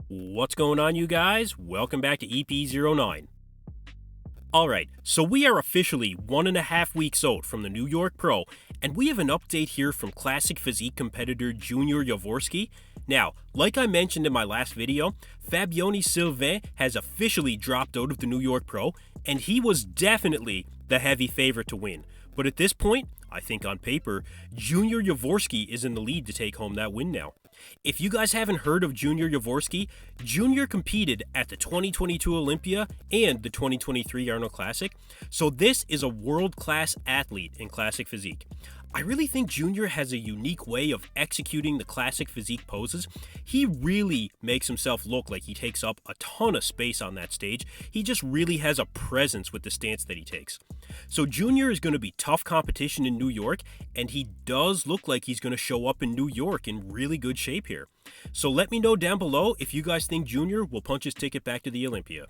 What's going on, you guys? Welcome back to EP09. Alright, so we are officially 1.5 weeks out from the New York Pro, and we have an update here from Classic Physique competitor Junior Javorski. Now, like I mentioned in my last video, Fabione Sylvain has officially dropped out of the New York Pro, and he was definitely the heavy favorite to win. But at this point, I think on paper, Junior Javorski is in the lead to take home that win now. If you guys haven't heard of Junior Javorski, Junior competed at the 2022 Olympia and the 2023 Arnold Classic, so this is a world-class athlete in Classic Physique. I really think Junior has a unique way of executing the Classic Physique poses. He really makes himself look like he takes up a ton of space on that stage. He just really has a presence with the stance that he takes. So Junior is going to be tough competition in New York, and he does look like he's going to show up in New York in really good shape here. So let me know down below if you guys think Junior will punch his ticket back to the Olympia.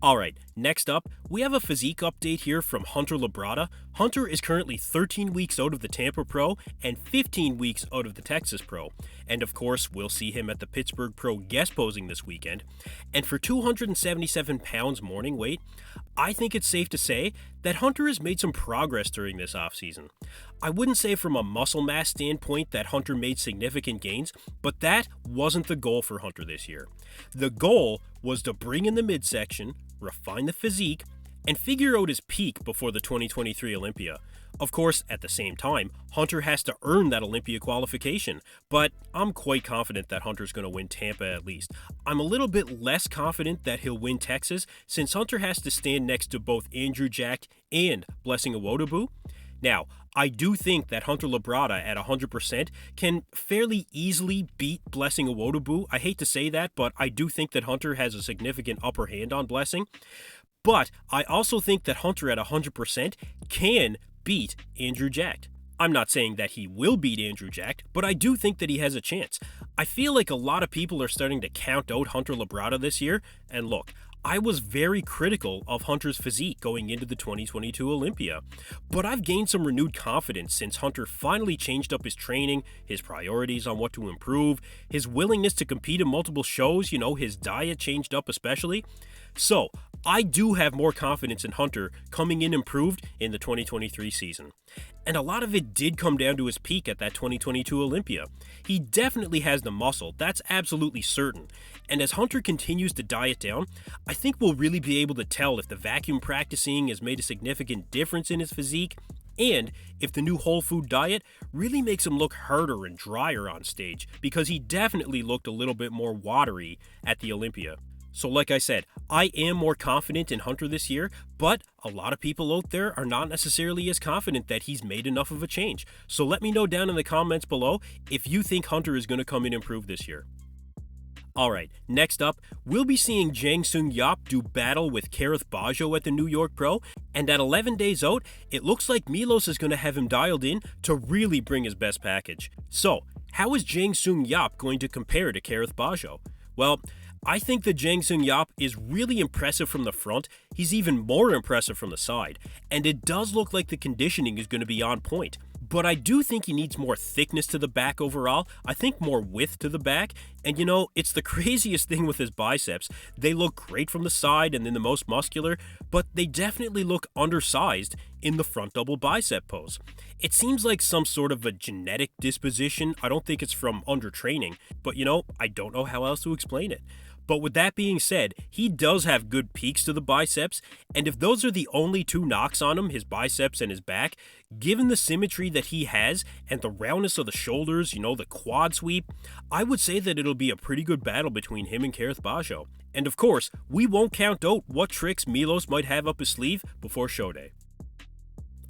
Alright, next up, we have a physique update here from Hunter Labrada. Hunter is currently 13 weeks out of the Tampa Pro and 15 weeks out of the Texas Pro. And of course, we'll see him at the Pittsburgh Pro guest posing this weekend. And for 277 pounds morning weight, I think it's safe to say that Hunter has made some progress during this offseason. I wouldn't say from a muscle mass standpoint that Hunter made significant gains, but that wasn't the goal for Hunter this year. The goal was to bring in the midsection, refine the physique, and figure out his peak before the 2023 Olympia. Of course, at the same time, Hunter has to earn that Olympia qualification, but I'm quite confident that Hunter's going to win Tampa at least. I'm a little bit less confident that he'll win Texas, since Hunter has to stand next to both Andrew Jack and Blessing Iwodobu. Now, I do think that Hunter Labrada at 100% can fairly easily beat Blessing Iwodobu. I hate to say that, but I do think that Hunter has a significant upper hand on Blessing. But I also think that Hunter at 100% can beat Andrew Jack. I'm not saying that he will beat Andrew Jack, but I do think that he has a chance. I feel like a lot of people are starting to count out Hunter Labrada this year, and look, I was very critical of Hunter's physique going into the 2022 Olympia, but I've gained some renewed confidence since Hunter finally changed up his training, his priorities on what to improve, his willingness to compete in multiple shows, his diet changed up especially. So, I do have more confidence in Hunter coming in improved in the 2023 season. And a lot of it did come down to his peak at that 2022 Olympia. He definitely has the muscle, that's absolutely certain. And as Hunter continues to diet down, I think we'll really be able to tell if the vacuum practicing has made a significant difference in his physique, and if the new whole food diet really makes him look harder and drier on stage, because he definitely looked a little bit more watery at the Olympia. So like I said, I am more confident in Hunter this year, but a lot of people out there are not necessarily as confident that he's made enough of a change. So let me know down in the comments below if you think Hunter is going to come in improved this year. Alright, next up, we'll be seeing Jang Sung Yeop do battle with Kareth Bajo at the New York Pro, and at 11 days out, it looks like Milos is going to have him dialed in to really bring his best package. So, how is Jang Sung Yeop going to compare to Kareth Bajo? Well, I think that Jang Sung Yeop is really impressive from the front, he's even more impressive from the side, and it does look like the conditioning is going to be on point. But I do think he needs more thickness to the back overall, I think more width to the back, and it's the craziest thing with his biceps. They look great from the side and then the most muscular, but they definitely look undersized in the front double bicep pose. It seems like some sort of a genetic disposition. I don't think it's from undertraining, but I don't know how else to explain it. But with that being said, he does have good peaks to the biceps, and if those are the only two knocks on him, his biceps and his back, given the symmetry that he has and the roundness of the shoulders, the quad sweep, I would say that it'll be a pretty good battle between him and Kareth Bajo. And of course, we won't count out what tricks Milos might have up his sleeve before showday.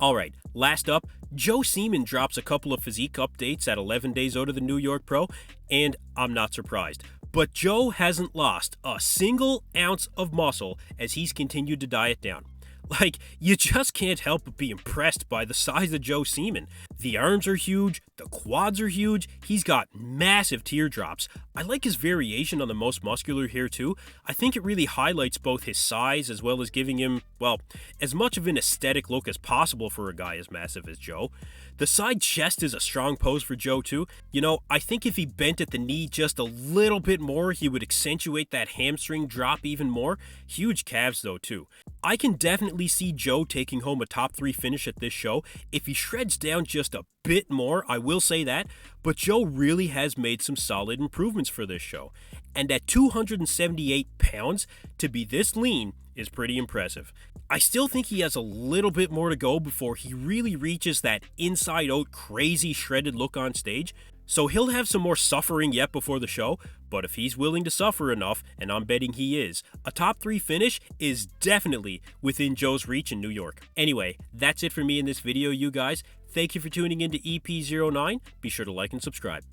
Alright, last up, Joe Seeman drops a couple of physique updates at 11 days out of the New York Pro, and I'm not surprised. But Joe hasn't lost a single ounce of muscle as he's continued to diet down. Like, you just can't help but be impressed by the size of Joe Seeman. The arms are huge, the quads are huge, he's got massive teardrops. I like his variation on the most muscular here too. I think it really highlights both his size as well as giving him, well, as much of an aesthetic look as possible for a guy as massive as Joe. The side chest is a strong pose for Joe too. You know, I think if he bent at the knee just a little bit more, he would accentuate that hamstring drop even more. Huge calves though too. I can definitely see Joe taking home a top 3 finish at this show. If he shreds down just a bit more, I will say that, but Joe really has made some solid improvements for this show. And at 278 pounds, to be this lean is pretty impressive. I still think he has a little bit more to go before he really reaches that inside-out crazy shredded look on stage, so he'll have some more suffering yet before the show, but if he's willing to suffer enough, and I'm betting he is, a top 3 finish is definitely within Joe's reach in New York. Anyway, that's it for me in this video, you guys. Thank you for tuning in to EP09. Be sure to like and subscribe.